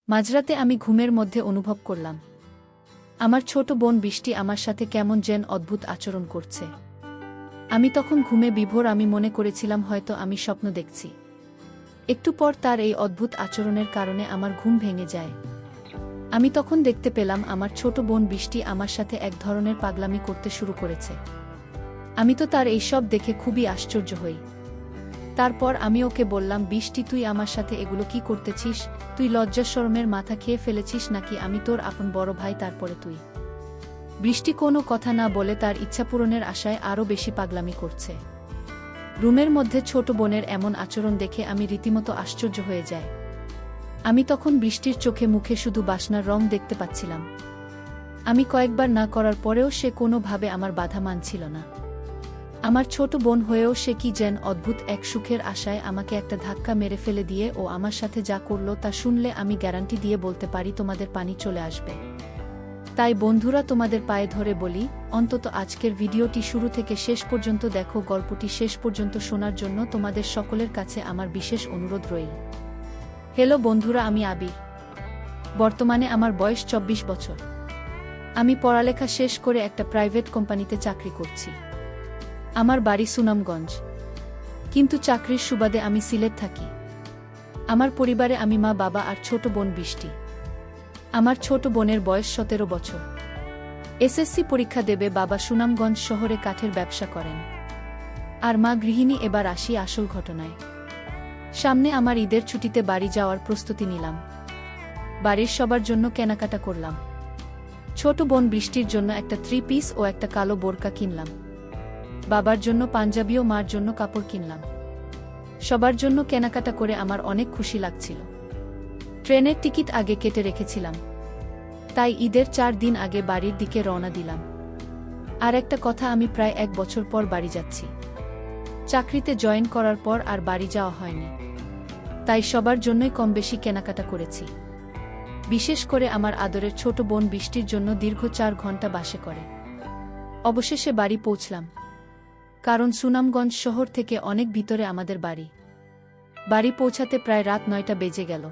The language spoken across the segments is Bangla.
মাঝরাতে আমি ঘুমের মধ্যে অনুভব করলাম আমার ছোট বোন বৃষ্টি আমার সাথে কেমন যেন অদ্ভুত আচরণ করছে। আমি তখন ঘুমে বিভোর। আমি মনে করেছিলাম হয়তো আমি স্বপ্ন দেখছি। একটু পর তার এই অদ্ভুত আচরণের কারণে আমার ঘুম ভেঙে যায়। আমি তখন দেখতে পেলাম আমার ছোট বোন বৃষ্টি আমার সাথে এক ধরনের পাগলামি করতে শুরু করেছে। আমি তো তার এইসব দেখে খুবই আশ্চর্য হই। তারপর আমি ওকে বললাম, বৃষ্টি, তুই আমার সাথে এগুলো কি করতেছিস? তুই লজ্জা শরমের মাথা খেয়ে ফেলেছিস নাকি? আমি তোর আপন বড় ভাই, তারপরে তুই। বৃষ্টি কোনো কথা না বলে তার ইচ্ছা পূরণের আশায় আরও বেশি পাগলামি করছে। রুমের মধ্যে ছোট বোনের এমন আচরণ দেখে আমি রীতিমতো আশ্চর্য হয়ে যাই। আমি তখন বৃষ্টির চোখে মুখে শুধু বাসনার রং দেখতে পাচ্ছিলাম। আমি কয়েকবার না করার পরেও সে কোনোভাবে আমার বাধা মানছিল না। আমার ছোট বোন হয়েও সে কি যেন অদ্ভুত এক সুখের আশায় আমাকে একটা ধাক্কা মেরে ফেলে দিয়ে ও আমার সাথে যা করল তা শুনলে আমি গ্যারান্টি দিয়ে বলতে পারি তোমাদের পানি চলে আসবে। তাই বন্ধুরা, তোমাদের পায়ে ধরে বলি, অন্তত আজকের ভিডিওটি শুরু থেকে শেষ পর্যন্ত দেখো। গল্পটি শেষ পর্যন্ত শোনার জন্য তোমাদের সকলের কাছে আমার বিশেষ অনুরোধ রইল। হ্যালো বন্ধুরা, আমি আবির। বর্তমানে আমার বয়স 24 বছর। আমি পড়ালেখা শেষ করে একটা প্রাইভেট কোম্পানিতে চাকরি করছি। আমার বাড়ি সুনামগঞ্জ, কিন্তু চাকরির সুবাদে আমি সিলেট থাকি। আমার পরিবারে আমি মা, বাবা আর ছোট বোন বৃষ্টি। আমার ছোট বোনের বয়স 17 বছর। এসএসসি পরীক্ষা দেবে। বাবা সুনামগঞ্জ শহরে কাঠের ব্যবসা করেন, আর মা গৃহিণী। এবার আসি আসল ঘটনায়। সামনে আমার ঈদের ছুটিতে বাড়ি যাওয়ার প্রস্তুতি নিলাম। বাড়ির সবার জন্য কেনাকাটা করলাম। ছোট বোন বৃষ্টির জন্য একটা 3 পিস ও একটা কালো বোরকা কিনলাম। বাবার জন্য পাঞ্জাবি ও মার জন্য কাপড় কিনলাম। সবার জন্য কেনাকাটা করে আমার অনেক খুশি লাগছিল। ট্রেনের টিকিট আগে কেটে রেখেছিলাম, তাই ঈদের 4 দিন আগে বাড়ির দিকে রওনা দিলাম। আর একটা কথা, আমি প্রায় 1 বছর পর বাড়ি যাচ্ছি। চাকরিতে জয়েন করার পর আর বাড়ি যাওয়া হয়নি, তাই সবার জন্যই কম বেশি কেনাকাটা করেছি। বিশেষ করে আমার আদরের ছোট বোন বৃষ্টির জন্য দীর্ঘ 4 ঘন্টা বাসে করে অবশেষে বাড়ি পৌঁছলাম। কারণ সুনামগঞ্জ শহর থেকে অনেক ভিতরে আমাদের বাড়ি। বাড়ি পৌঁছাতে প্রায় রাত 9টা বেজে গেল।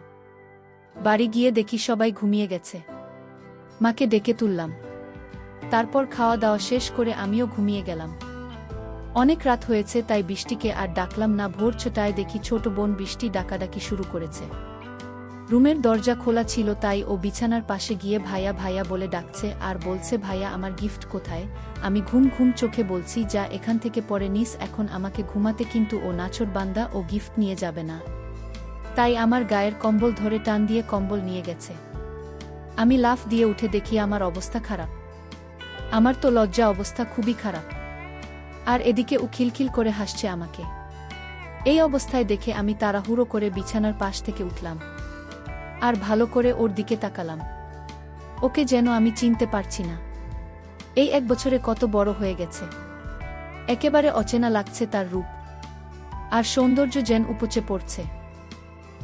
বাড়ি গিয়ে দেখি সবাই ঘুমিয়ে গেছে। মাকে ডেকে তুললাম। তারপর খাওয়া দাওয়া শেষ করে আমিও ঘুমিয়ে গেলাম। অনেক রাত হয়েছে, তাই বৃষ্টিকে আর ডাকলাম না। ভোর 6টায় দেখি ছোট বোন বৃষ্টি ডাকাডাকি শুরু করেছে। রুমের দরজা খোলা ছিল, তাই ও বিছানার পাশে গিয়ে ভাইয়া ভাইয়া বলে ডাকছে আর বলছে, ভাইয়া আমার গিফট কোথায়? আমি ঘুম ঘুম চোখে বলছি, যা এখান থেকে পরে নিস, এখন আমাকে ঘুমাতে। কিন্তু ও নাছোড় বান্দা, ও গিফট নিয়ে যাবে না। তাই আমার গায়ের কম্বল ধরে টান দিয়ে কম্বল নিয়ে গেছে। আমি লাফ দিয়ে উঠে দেখি আমার অবস্থা খারাপ। আমার তো লজ্জা অবস্থা খুবই খারাপ। আর এদিকে ও খিলখিল করে হাসছে আমাকে। এই অবস্থায় দেখে আমি তাড়াহুড়ো করে বিছানার পাশ থেকে উঠলাম আর ভালো করে ওর দিকে তাকালাম। ওকে যেন আমি চিনতে পারছি না। এই 1 বছরে কত বড় হয়ে গেছে। একেবারে অচেনা লাগছে তার রূপ আর সৌন্দর্য যেন উপচে পড়ছে।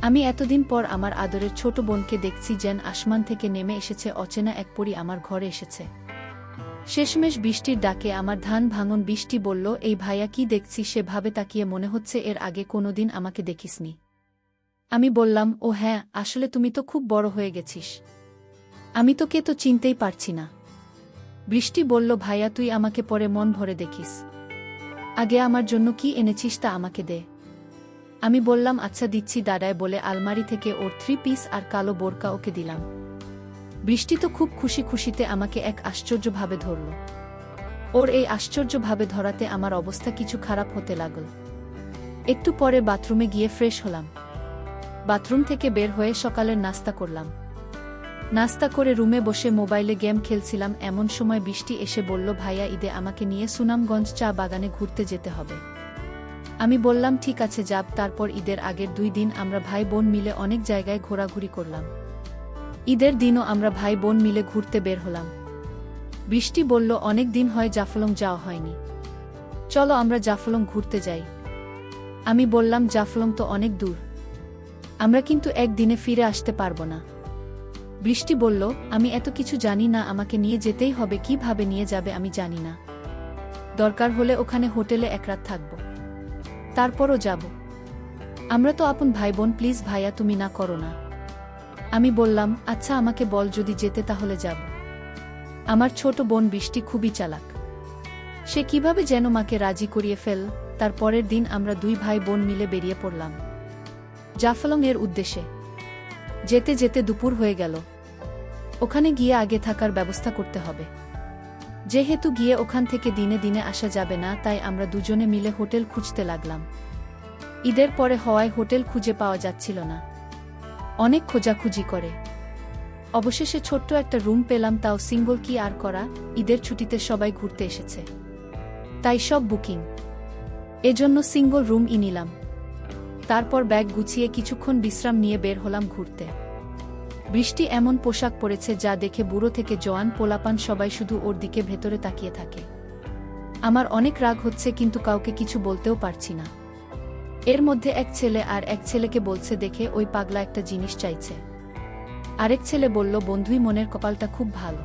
আমি এতদিন পর আমার আদরের ছোট বোনকে দেখছি, যেন আসমান থেকে নেমে এসেছে অচেনা এক পরী আমার ঘরে এসেছে। শেষমেশ বৃষ্টির ডাকে আমার ধান ভাঙন। বৃষ্টি বলল, এই ভাইয়া কি দেখছি? সে ভাবে তাকিয়ে, মনে হচ্ছে এর আগে কোনোদিন আমাকে দেখিসনি। আমি বললাম, ও হ্যাঁ, আসলে তুমি তো খুব বড় হয়ে গেছিস। আমি তোকে তো চিনতেই পারছি না। বৃষ্টি বলল, ভাইয়া তুই আমাকে পরে মন ভরে দেখিস। আগে আমার জন্য কি এনেছিস তা আমাকে দে। আমি বললাম, আচ্ছা দিচ্ছি দাদায় বলে আলমারি থেকে ওর 3 পিস আর কালো বোরকা ওকে দিলাম। বৃষ্টি তো খুব খুশিতে আমাকে এক আশ্চর্যভাবে ধরল। ওর এই আশ্চর্যভাবে ধরাতে আমার অবস্থা কিছু খারাপ হতে লাগল। একটু পরে বাথরুমে গিয়ে ফ্রেশ হলাম। বাথরুম থেকে বের হয়ে সকালের নাস্তা করলাম। নাস্তা করে রুমে বসে মোবাইলে গেম খেলছিলাম। এমন সময় বৃষ্টি এসে বলল, ভাইয়া ঈদে আমাকে নিয়ে সুনামগঞ্জ চা বাগানে ঘুরতে যেতে হবে। আমি বললাম, ঠিক আছে যাব। তারপর ঈদের আগের 2 দিন আমরা ভাই বোন মিলে অনেক জায়গায় ঘোরাঘুরি করলাম। ঈদের দিনও আমরা ভাই বোন মিলে ঘুরতে বের হলাম। বৃষ্টি বলল, অনেক দিন হয় জাফলং যাওয়া হয়নি, চলো আমরা জাফলং ঘুরতে যাই। আমি বললাম, জাফলং তো অনেক দূর, আমরা কিন্তু একদিনে ফিরে আসতে পারবো না। বৃষ্টি বলল, আমি এত কিছু জানি না, আমাকে নিয়ে যেতেই হবে। কিভাবে নিয়ে যাবে আমি জানি না। দরকার হলে ওখানে হোটেলে 1 রাত থাকব, তারপরও যাব। আমরা তো আপন ভাই বোন, প্লিজ ভাইয়া তুমি না করো না। আমি বললাম, আচ্ছা আমাকে বল, যদি যেতে তাহলে যাব। আমার ছোট বোন বৃষ্টি খুবই চালাক। সে কিভাবে যেন মাকে রাজি করিয়ে ফেল। তার পরের দিন আমরা দুই ভাই বোন মিলে বেরিয়ে পড়লাম জাফলং এর উদ্দেশ্যে। যেতে যেতে দুপুর হয়ে গেল। ওখানে গিয়ে আগে থাকার ব্যবস্থা করতে হবে। যেহেতু গিয়ে ওখান থেকে দিনে দিনে আসা যাবে না, তাই আমরা দুজনে মিলে হোটেল খুঁজতে লাগলাম। ঈদের পরে হওয়ায় হোটেল খুঁজে পাওয়া যাচ্ছিল না। অনেক খোঁজাখুঁজি করে অবশেষে ছোট্ট একটা রুম পেলাম, তাও সিঙ্গল, কি আর করা, ঈদের ছুটিতে সবাই ঘুরতে এসেছে, তাই সব বুকিং। এজন্য সিঙ্গল রুমই নিলাম। তারপর ব্যাগ গুছিয়ে কিছুক্ষণ বিশ্রাম নিয়ে বের হলাম ঘুরতে। বৃষ্টি এমন পোশাক পরেছে যা দেখে বুড়ো থেকে জোয়ান পোলাপান সবাই শুধু ওর দিকে ভেতরে তাকিয়ে থাকে। আমার অনেক রাগ হচ্ছে, কিন্তু কাউকে কিছু বলতেও পারছি না। এর মধ্যে এক ছেলে আর এক ছেলেকে বলছে দেখে ওই পাগলা একটা জিনিস চাইছে। আরেক ছেলে বলল, বন্ধুই মনের কপালটা খুব ভালো।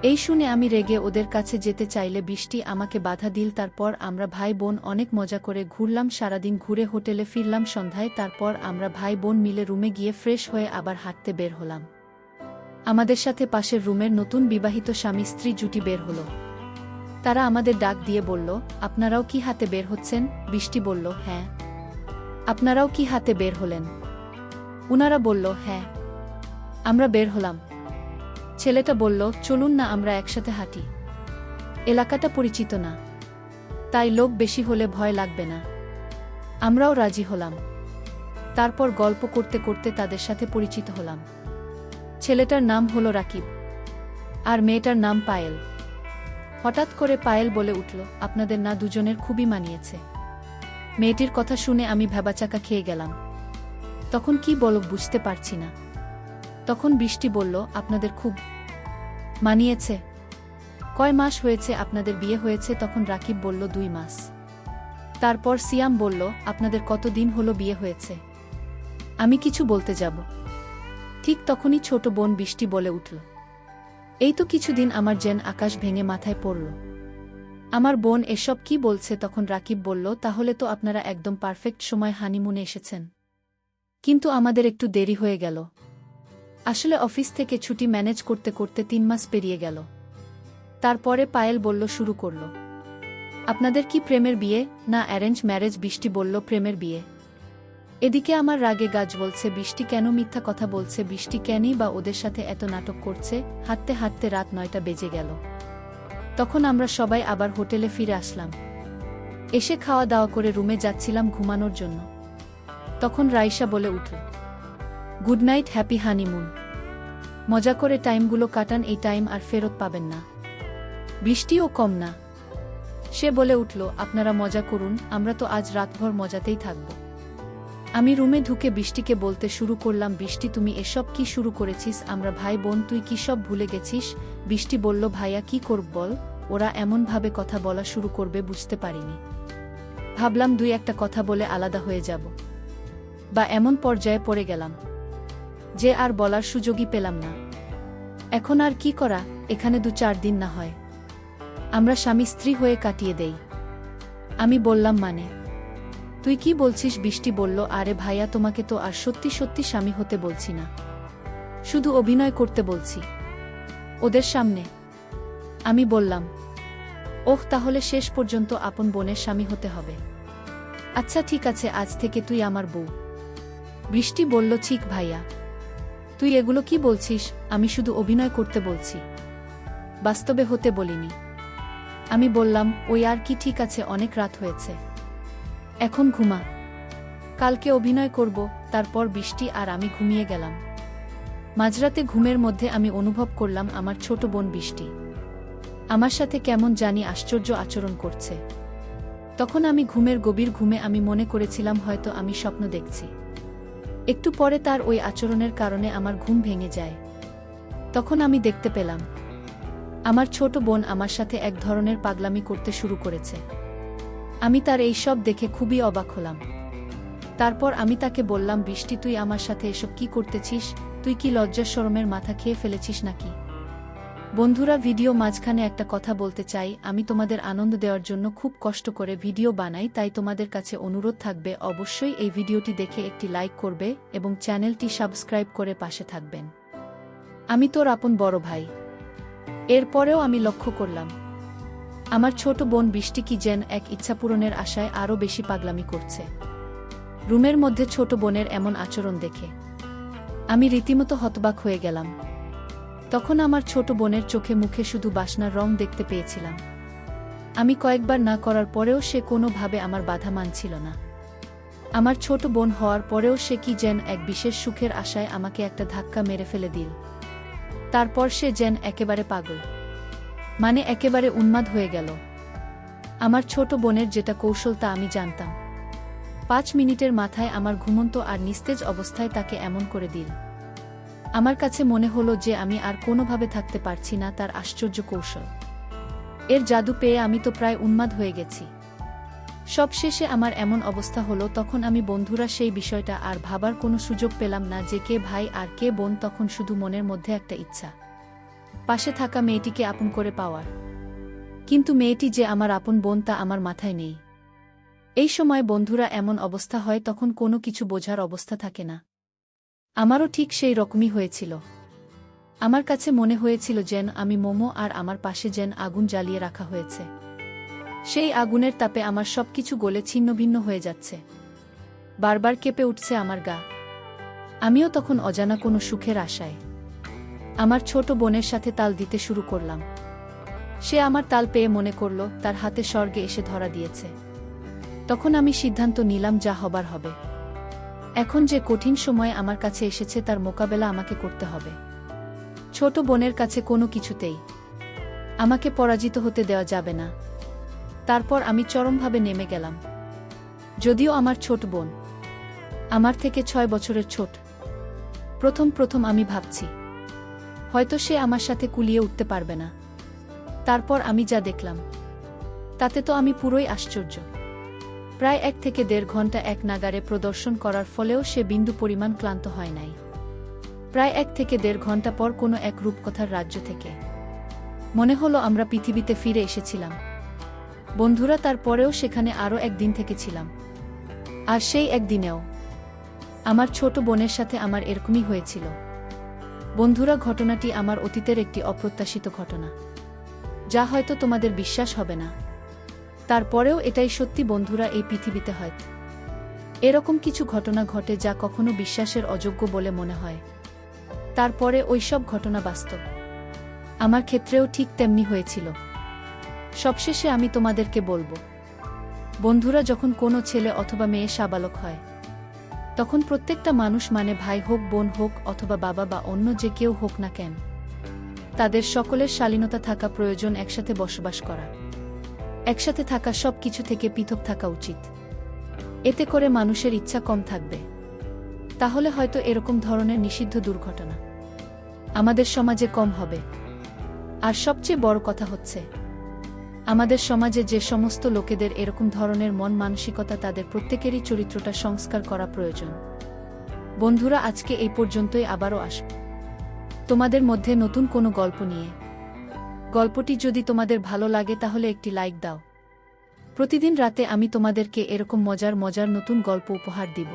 এই শুনে আমি রেগে ওদের কাছে যেতে চাইলে বৃষ্টি আমাকে বাধা দিল। তারপর আমরা ভাই বোন অনেক মজা করে ঘুরলাম, সারাদিন ঘুরে হোটেলে ফিরলাম সন্ধ্যায়। তারপর আমরা ভাই বোন মিলে রুমে গিয়ে ফ্রেশ হয়ে আবার হাঁটতে বের হলাম। আমাদের সাথে পাশের রুমের নতুন বিবাহিত স্বামী স্ত্রী জুটি বের হলো। তারা আমাদের ডাক দিয়ে বলল, আপনারাও কি হাতে বের হচ্ছেন? বৃষ্টি বলল, হ্যাঁ। আপনারাও কি হাতে বের হলেন? উনারা বলল, হ্যাঁ। আমরা বের হলাম। ছেলেটা বলল, চলুন না আমরা একসাথে হাঁটি। এলাকাটা পরিচিত না, তাই লোক বেশি হলে ভয় লাগবে না। আমরাও রাজি হলাম। তারপর গল্প করতে করতে তাদের সাথে পরিচিত হলাম। ছেলেটার নাম হলো রাকিব, আর মেয়েটার নাম পায়েল। হঠাৎ করে পায়েল বলে উঠল, আপনাদের না দুজনের খুবই মানিয়েছে। মেয়েটির কথা শুনে আমি ভ্যাবাচাকা খেয়ে গেলাম। তখন কি বলব বুঝতে পারছি না। তখন বৃষ্টি বলল, আপনাদের খুব মানিয়েছে। কয় মাস হয়েছে আপনাদের বিয়ে হয়েছে? তখন রাকিব বলল, 2 মাস। তারপর সিয়াম বলল, আপনাদের কতদিন হলো বিয়ে হয়েছে? আমি কিছু বলতে যাব, ঠিক তখনই ছোট বোন বৃষ্টি বলে উঠল, এই তো কিছুদিন। আমার যেন আকাশ ভেঙে মাথায় পড়ল। আমার বোন এসব কি বলছে? তখন রাকিব বলল, তাহলে তো আপনারা একদম পারফেক্ট সময় হানিমুনে এসেছেন। কিন্তু আমাদের একটু দেরি হয়ে গেল। আসলে অফিস থেকে ছুটি ম্যানেজ করতে করতে 3 মাস পেরিয়ে গেল। তারপরে পায়েল বলল, শুরু করল, আপনাদের কি প্রেমের বিয়ে না অ্যারেঞ্জ ম্যারেজ? বৃষ্টি বলল, প্রেমের বিয়ে। এদিকে আমার রাগে গাছ বলছে, বৃষ্টি কেন মিথ্যা কথা বলছে? বৃষ্টি কেনই বা ওদের সাথে এত নাটক করছে? হাঁটতে হাঁটতে রাত 9টা বেজে গেল। তখন আমরা সবাই আবার হোটেলে ফিরে আসলাম। এসে খাওয়া দাওয়া করে রুমে যাচ্ছিলাম ঘুমানোর জন্য। তখন রাইসা বলে উঠল, গুড নাইট, হ্যাপি হানিমুন। মজা করে টাইমগুলো কাটান, এই টাইম আর ফেরত পাবেন না। বৃষ্টিও কম না। সে বলে উঠল, আপনারা মজা করুন, আমরা তো আজ রাতভর মজাতেই থাকব। আমি রুমে ঢুকে বৃষ্টিকে বলতে শুরু করলাম, বৃষ্টি তুমি এসব কি শুরু করেছিস? আমরা ভাই বোন, তুই কি সব ভুলে গেছিস? বৃষ্টি বলল, ভাইয়া কি করব বল, ওরা এমনভাবে কথা বলা শুরু করবে বুঝতে পারিনি। ভাবলাম 2-1টা কথা বলে আলাদা হয়ে যাব, বা এমন পর্যায়ে পড়ে গেলাম যে আর বলার সুযোগই পেলাম না। এখন আর কি করা, এখানে 2-4 দিন না হয় আমরা স্বামী স্ত্রী হয়ে কাটিয়ে দেই। আমি বললাম, মানে তুই কি বলছিস? বৃষ্টি বলল, আরে ভাইয়া, তোমাকে তো আর সত্যি সত্যি স্বামী হতে বলছি না, শুধু অভিনয় করতে বলছি ওদের সামনে। আমি বললাম, ওহ, তাহলে শেষ পর্যন্ত আপন বোনের স্বামী হতে হবে। আচ্ছা ঠিক আছে, আজ থেকে তুই আমার বউ। বৃষ্টি বলল, ঠিক ভাইয়া, তুই এগুলো কি বলছিস? আমি শুধু অভিনয় করতে বলছি, বাস্তবে হতে বলিনি। আমি বললাম, ওই আর কি, ঠিক আছে, অনেক রাত হয়েছে, এখন ঘুমা, কালকে অভিনয় করব। তারপর বৃষ্টি আর আমি ঘুমিয়ে গেলাম। মাঝরাতে ঘুমের মধ্যে আমি অনুভব করলাম আমার ছোট বোন বৃষ্টি আমার সাথে কেমন জানি আশ্চর্য আচরণ করছে। তখন আমি ঘুমের গভীর ঘুমে আমি মনে করেছিলাম হয়তো আমি স্বপ্ন দেখছি। একটু পরে তার ওই আচরণের কারণে আমার ঘুম ভেঙে যায়। তখন আমি দেখতে পেলাম আমার ছোট বোন আমার সাথে এক ধরনের পাগলামি করতে শুরু করেছে। আমি তার এই সব দেখে খুবই অবাক হলাম। তারপর আমি তাকে বললাম, বৃষ্টি, তুই আমার সাথে এসব কি করতেছিস? তুই কি লজ্জা শরমের মাথা খেয়ে ফেলেছিস নাকি? বন্ধুরা, ভিডিও মাঝখানে একটা কথা বলতে চাই। আমি তোমাদের আনন্দ দেওয়ার জন্য খুব কষ্ট করে ভিডিও বানাই, তাই তোমাদের কাছে অনুরোধ থাকবে অবশ্যই এই ভিডিওটি দেখে একটি লাইক করবে এবং চ্যানেলটি সাবস্ক্রাইব করে পাশে থাকবেন। আমি তোর আপন বড় ভাই। এরপরেও আমি লক্ষ্য করলাম আমার ছোট বোন বৃষ্টি কি যেন এক ইচ্ছা পূরণের আশায় আরও বেশি পাগলামি করছে। রুমের মধ্যে ছোট বোনের এমন আচরণ দেখে আমি রীতিমতো হতবাক হয়ে গেলাম। তখন আমার ছোট বোনের চোখে মুখে শুধু বাসনার রং দেখতে পেয়েছিলাম। আমি কয়েকবার না করার পরেও সে কোনোভাবে আমার বাধা মানছিল না। আমার ছোট বোন হওয়ার পরেও সে কি যেন এক বিশেষ সুখের আশায় আমাকে একটা ধাক্কা মেরে ফেলে দিল। তারপর সে যেন একেবারে পাগল, মানে একেবারে উন্মাদ হয়ে গেল। আমার ছোট বোনের যেটা কৌশল তা আমি জানতাম। 5 মিনিটের মাথায় আমার ঘুমন্ত আর নিস্তেজ অবস্থায় তাকে এমন করে দিল। আমার কাছে মনে হলো যে আমি আর কোনোভাবে থাকতে পারছি না তার আশ্চর্য কৌশল। এর জাদু পেয়ে আমি তো প্রায় উন্মাদ হয়ে গেছি। সবশেষে আমার এমন অবস্থা হলো, তখন আমি বন্ধুরা সেই বিষয়টা আর ভাবার কোনো সুযোগ পেলাম না যে কে ভাই আর কে বোন। তখন শুধু মনের মধ্যে একটা ইচ্ছা, পাশে থাকা মেয়েটিকে আপন করে পাওয়ার। কিন্তু মেয়েটি যে আমার আপন বোন তা আমার মাথায় নেই। এই সময় বন্ধুরা এমন অবস্থা হয় তখন কোনো কিছু বোঝার অবস্থা থাকে না। আমারও ঠিক সেই রকমই হয়েছিল। আমার কাছে মনে হয়েছিল যেন আমি মোমো আর আমার পাশে যেন আগুন জ্বালিয়ে রাখা হয়েছে। সেই আগুনের তাপে আমার সবকিছু গলে ছিন্নভিন্ন হয়ে যাচ্ছে। বারবার কেঁপে উঠছে আমার গা। আমিও তখন অজানা কোনো সুখের আশায় আমার ছোট বোনের সাথে তাল দিতে শুরু করলাম। সে আমার তাল পেয়ে মনে করল তার হাতে স্বর্গে এসে ধরা দিয়েছে। তখন আমি সিদ্ধান্ত নিলাম যা হবার হবে। এখন যে কঠিন সময় আমার কাছে এসেছে তার মোকাবেলা আমাকে করতে হবে। ছোট বোনের কাছে কোনো কিছুতেই আমাকে পরাজিত হতে দেওয়া যাবে না। তারপর আমি চরমভাবে নেমে গেলাম। যদিও আমার ছোট বোন আমার থেকে 6 বছরের ছোট। প্রথম আমি ভাবছি হয়তো সে আমার সাথে কুলিয়ে উঠতে পারবে না। তারপর আমি যা দেখলাম তাতে তো আমি পুরোই আশ্চর্য। প্রায় 1 থেকে 1.5 ঘন্টা এক নাগারে প্রদর্শন করার ফলেও সে বিন্দু পরিমাণ ক্লান্ত হয় নাই। প্রায় 1 থেকে 1.5 ঘন্টা পর কোনো এক রূপকথার রাজ্য থেকে মনে হলো আমরা পৃথিবীতে ফিরে এসেছিলাম। বন্ধুরা, তারপরেও সেখানে আরও একদিন থেকেছিলাম। আর সেই একদিনেও আমার ছোট বোনের সাথে আমার এরকমই হয়েছিল। বন্ধুরা, ঘটনাটি আমার অতীতের একটি অপ্রত্যাশিত ঘটনা, যা হয়তো তোমাদের বিশ্বাস হবে না। তারপরেও এটাই সত্যি বন্ধুরা, এই পৃথিবীতে হয়তো এরকম কিছু ঘটনা ঘটে যা কখনো বিশ্বাসের অযোগ্য বলে মনে হয়। তারপরে ওইসব ঘটনা বাস্তব। আমার ক্ষেত্রেও ঠিক তেমনি হয়েছিল। সবশেষে আমি তোমাদেরকে বলবো, বন্ধুরা, যখন কোনো ছেলে অথবা মেয়ে সাবালক হয় তখন প্রত্যেকটা মানুষ, মানে ভাই হোক, বোন হোক অথবা বাবা বা অন্য যে কেউ হোক না কেন, তাদের সকলের শালীনতা থাকা প্রয়োজন। একসাথে বসবাস করা, একসাথে থাকা, সব কিছু থেকে পৃথক থাকা উচিত। এতে করে মানুষের ইচ্ছা কম থাকবে। তাহলে হয়তো এরকম ধরনের নিষিদ্ধ দুর্ঘটনা আমাদের সমাজে কম হবে। আর সবচেয়ে বড় কথা হচ্ছে, আমাদের সমাজে যে সমস্ত লোকেদের এরকম ধরনের মন মানসিকতা, তাদের প্রত্যেকেরই চরিত্রটা সংস্কার করা প্রয়োজন। বন্ধুরা, আজকে এই পর্যন্তই। আবারও আসব তোমাদের মধ্যে নতুন কোনো গল্প নিয়ে। গল্পটি যদি তোমাদের ভালো লাগে তাহলে একটি লাইক দাও। প্রতিদিন রাতে আমি তোমাদেরকে এরকম মজার নতুন গল্প উপহার দিব।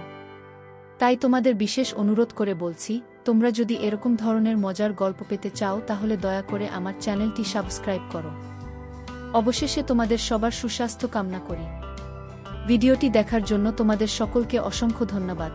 তাই তোমাদের বিশেষ অনুরোধ করে বলছি, তোমরা যদি এরকম ধরনের মজার গল্প পেতে চাও তাহলে দয়া করে আমার চ্যানেলটি সাবস্ক্রাইব করো। অবশেষে তোমাদের সবার সুস্বাস্থ্য কামনা করি। ভিডিওটি দেখার জন্য তোমাদের সকলকে অসংখ্য ধন্যবাদ।